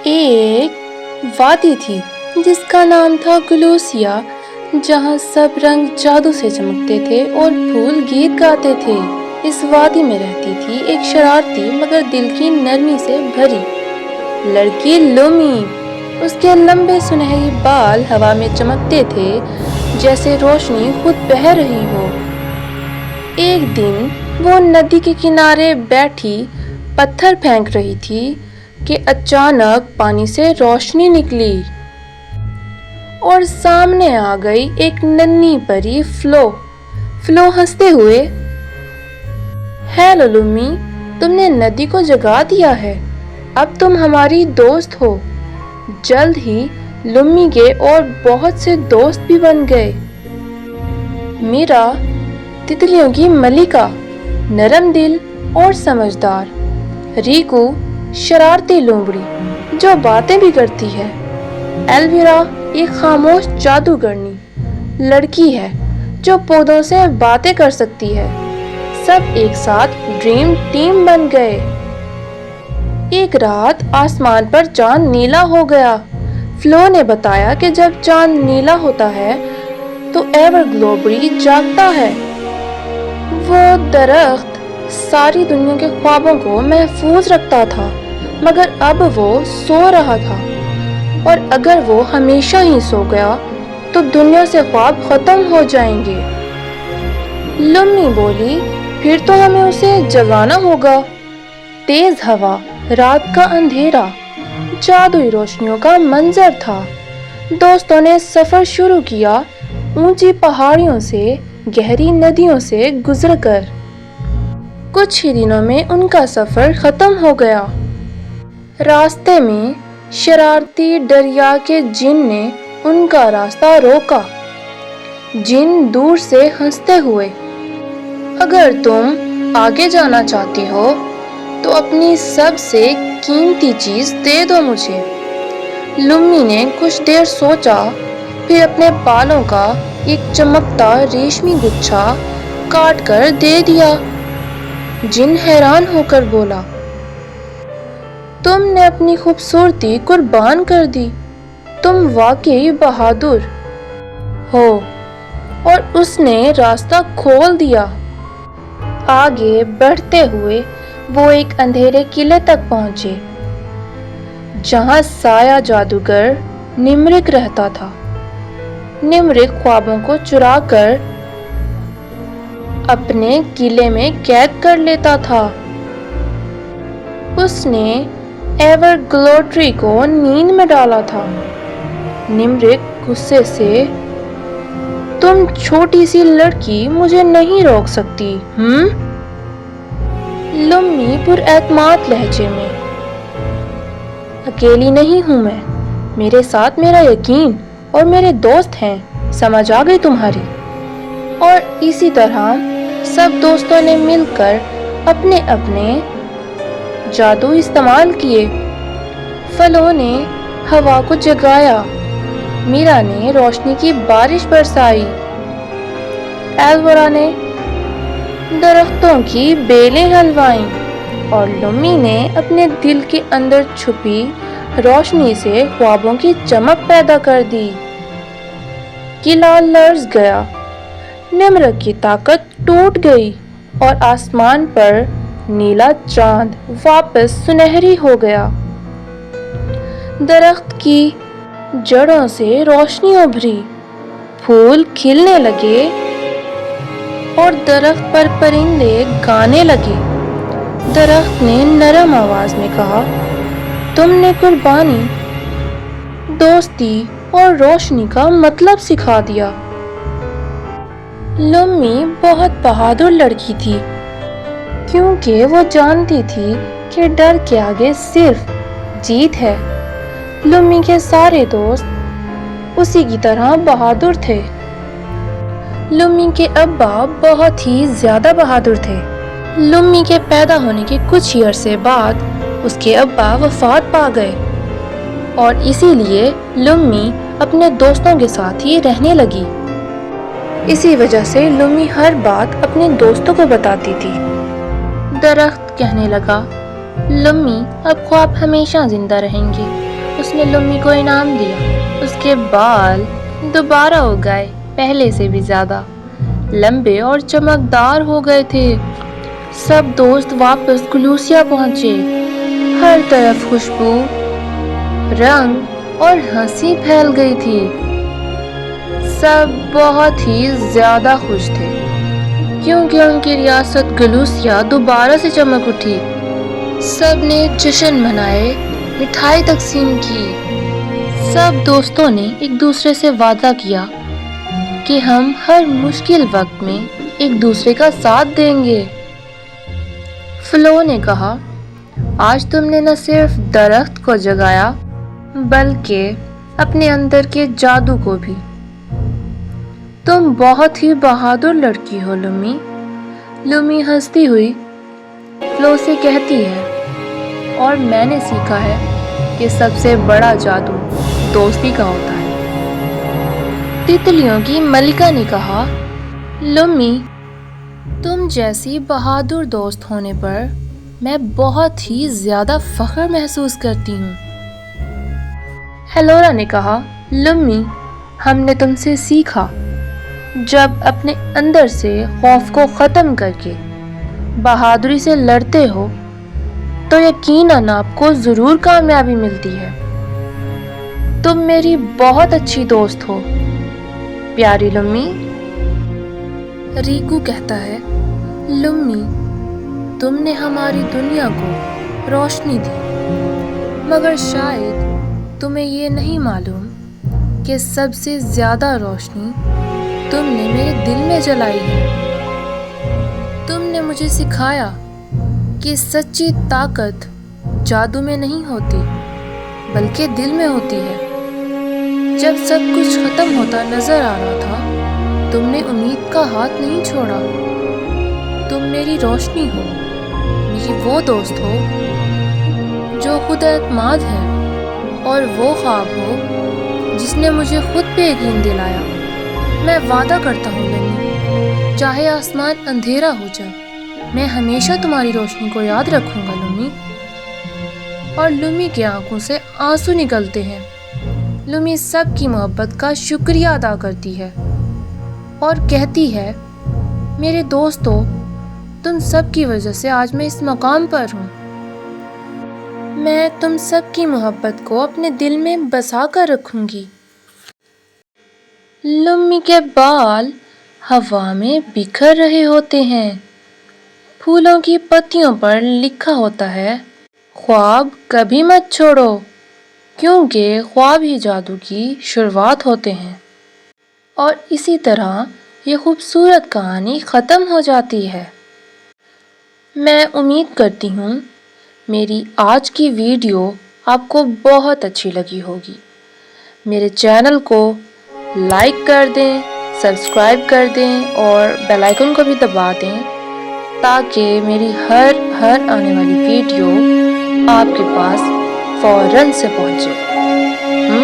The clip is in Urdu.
ایک وادی تھی جس کا نام تھا گلوسیا، جہاں سب رنگ جادو سے چمکتے تھے اور پھول گیت گاتے تھے۔ اس وادی میں رہتی تھی ایک شرارتی مگر دل کی نرمی سے بھری لڑکی لومی۔ اس کے لمبے سنہری بال ہوا میں چمکتے تھے جیسے روشنی خود بہہ رہی ہو۔ ایک دن وہ ندی کے کنارے بیٹھی پتھر پھینک رہی تھی کہ اچانک پانی سے روشنی نکلی اور سامنے آ گئی ایک ننھی پری فلو ہنستے ہوئے، ہیلو لومی، تم نے ندی کو جگا دیا ہے، اب تم ہماری دوست ہو۔ جلد ہی لومی کے اور بہت سے دوست بھی بن گئے۔ میرا تتلیوں کی ملکہ نرم دل اور سمجھدار، ریکو شرارتی لومڑی جو باتیں بھی کرتی ہے، ایلویرا ایک خاموش جادوگرنی لڑکی ہے جو پودوں سے باتیں کر سکتی ہے۔ سب ایک ساتھ ڈریم ٹیم بن گئے۔ ایک رات آسمان پر چاند نیلا ہو گیا۔ فلو نے بتایا کہ جب چاند نیلا ہوتا ہے تو ایور گلوبری جاگتا ہے۔ وہ درخت ساری دنیا کے خوابوں کو محفوظ رکھتا تھا، مگر اب وہ سو رہا تھا، اور اگر وہ ہمیشہ ہی سو گیا تو دنیا سے خواب ختم ہو جائیں گے۔ لومی بولی، پھر تو ہمیں اسے جگانا ہوگا۔ تیز ہوا، رات کا اندھیرا، جادوئی روشنیوں کا منظر تھا۔ دوستوں نے سفر شروع کیا، اونچی پہاڑیوں سے، گہری ندیوں سے گزر کر۔ کچھ ہی دنوں میں ان کا سفر ختم ہو گیا۔ راستے میں شرارتی دریا کے جن نے ان کا راستہ روکا۔ جن دور سے ہنستے ہوئے، اگر تم آگے جانا چاہتی ہو تو اپنی سب سے قیمتی چیز دے دو مجھے۔ لومی نے کچھ دیر سوچا، پھر اپنے بالوں کا ایک چمکتا ریشمی گچھا کاٹ کر دے دیا۔ جن حیران ہو کر بولا، تم نے اپنی خوبصورتی قربان کر دی، تم واقعی بہادر ہو۔ اور اس نے راستہ کھول دیا۔ آگے بڑھتے ہوئے وہ ایک اندھیرے قلعے تک پہنچے جہاں سایہ جادوگر نمرک رہتا تھا۔ نمرک خوابوں کو چرا کر اپنے قلعے میں قید کر لیتا تھا۔ اس نے ایور گلوٹری کو نیند میں ڈالا تھا۔ نمرک غصے سے، تم چھوٹی سی لڑکی مجھے نہیں روک سکتی، لومی پر اعتماد لہجے میں، اکیلی نہیں ہوں میں، میرے ساتھ میرا یقین اور میرے دوست ہیں، سمجھ آ گئی تمہاری؟ اور اسی طرح سب دوستوں نے مل کر اپنے اپنے جادو استعمال کیے۔ فلو نے ہوا کو جگایا، میرا نے روشنی کی بارش برسائی، ایلویرا نے درختوں کی بیلیں ہلوائیں، اور لومی نے اپنے دل کے اندر چھپی روشنی سے خوابوں کی چمک پیدا کر دی۔ قلعہ لرز گیا، نمرک کی طاقت ٹوٹ گئی، اور آسمان پر نیلا چاند واپس سنہری ہو گیا۔ درخت کی جڑوں سے روشنی ابھری، پھول کھلنے لگے اور درخت پر پرندے گانے لگے۔ درخت نے نرم آواز میں کہا، تم نے قربانی، دوستی اور روشنی کا مطلب سکھا دیا۔ لومی بہت بہادر لڑکی تھی، کیونکہ وہ جانتی تھی کہ ڈر کے آگے صرف جیت ہے۔ لومی کے سارے دوست اسی کی طرح بہادر تھے۔ لومی کے ابا بہت ہی زیادہ بہادر تھے۔ لومی کے پیدا ہونے کے کچھ ہی عرصے بعد اس کے ابا وفات پا گئے، اور اسی لیے لومی اپنے دوستوں کے ساتھ ہی رہنے لگی۔ اسی وجہ سے لومی ہر بات اپنے دوستوں کو بتاتی تھی۔ درخت کہنے لگا، لومی اب خواب ہمیشہ زندہ رہیں گے، اس نے لمی کو انعام دیا۔ اس کے بال دوبارہ ہو گئے، پہلے سے بھی زیادہ لمبے اور چمکدار ہو گئے تھے۔ سب دوست واپس گلوسیا پہنچے۔ ہر طرف خوشبو، رنگ اور ہنسی پھیل گئی تھی۔ سب بہت ہی زیادہ خوش تھے کیونکہ ان کی ریاست گلوسیا دوبارہ سے چمک اٹھی۔ سب نے جشن منائے، مٹھائی تقسیم کی۔ سب دوستوں نے ایک دوسرے سے وعدہ کیا کہ ہم ہر مشکل وقت میں ایک دوسرے کا ساتھ دیں گے۔ فلو نے کہا، آج تم نے نہ صرف درخت کو جگایا بلکہ اپنے اندر کے جادو کو بھی۔ تم بہت ہی بہادر لڑکی ہو لمی۔ لمی ہنستی ہوئی فلو سے کہتی ہے، اور میں نے سیکھا ہے کہ سب سے بڑا جادو دوستی کا ہوتا ہے۔ تتلیوں کی ملکہ نے کہا، لمی، تم جیسی بہادر دوست ہونے پر میں بہت ہی زیادہ فخر محسوس کرتی ہوں۔ ہیلورا نے کہا، لمی، ہم نے تم سے سیکھا، جب اپنے اندر سے خوف کو ختم کر کے بہادری سے لڑتے ہو تو یقیناً آپ کو ضرور کامیابی ملتی ہے۔ تم میری بہت اچھی دوست ہو پیاری لمی۔ ریکو کہتا ہے، لمی، تم نے ہماری دنیا کو روشنی دی، مگر شاید تمہیں یہ نہیں معلوم کہ سب سے زیادہ روشنی تم نے میرے دل میں جلائی ہے۔ تم نے مجھے سکھایا کہ سچی طاقت جادو میں نہیں ہوتی بلکہ دل میں ہوتی ہے۔ جب سب کچھ ختم ہوتا نظر آ رہا تھا، تم نے امید کا ہاتھ نہیں چھوڑا۔ تم میری روشنی ہو، میری وہ دوست ہو جو خود اعتماد ہے، اور وہ خواب ہو جس نے مجھے خود پہ یقین دلایا۔ میں وعدہ کرتا ہوں لمی، چاہے آسمان اندھیرا ہو جائے، میں ہمیشہ تمہاری روشنی کو یاد رکھوں گا لمی۔ اور لمی کی آنکھوں سے آنسو نکلتے ہیں۔ لمی سب کی محبت کا شکریہ ادا کرتی ہے اور کہتی ہے، میرے دوستو، تم سب کی وجہ سے آج میں اس مقام پر ہوں۔ میں تم سب کی محبت کو اپنے دل میں بسا کر رکھوں گی۔ لمی کے بال ہوا میں بکھر رہے ہوتے ہیں۔ پھولوں کی پتیوں پر لکھا ہوتا ہے، خواب کبھی مت چھوڑو، کیونکہ خواب ہی جادو کی شروعات ہوتے ہیں۔ اور اسی طرح یہ خوبصورت کہانی ختم ہو جاتی ہے۔ میں امید کرتی ہوں میری آج کی ویڈیو آپ کو بہت اچھی لگی ہوگی۔ میرے چینل کو لائک کر دیں، سبسکرائب کر دیں اور بیل آئیکن کو بھی دبا دیں تاکہ میری ہر آنے والی ویڈیو آپ کے پاس فوراً سے پہنچے۔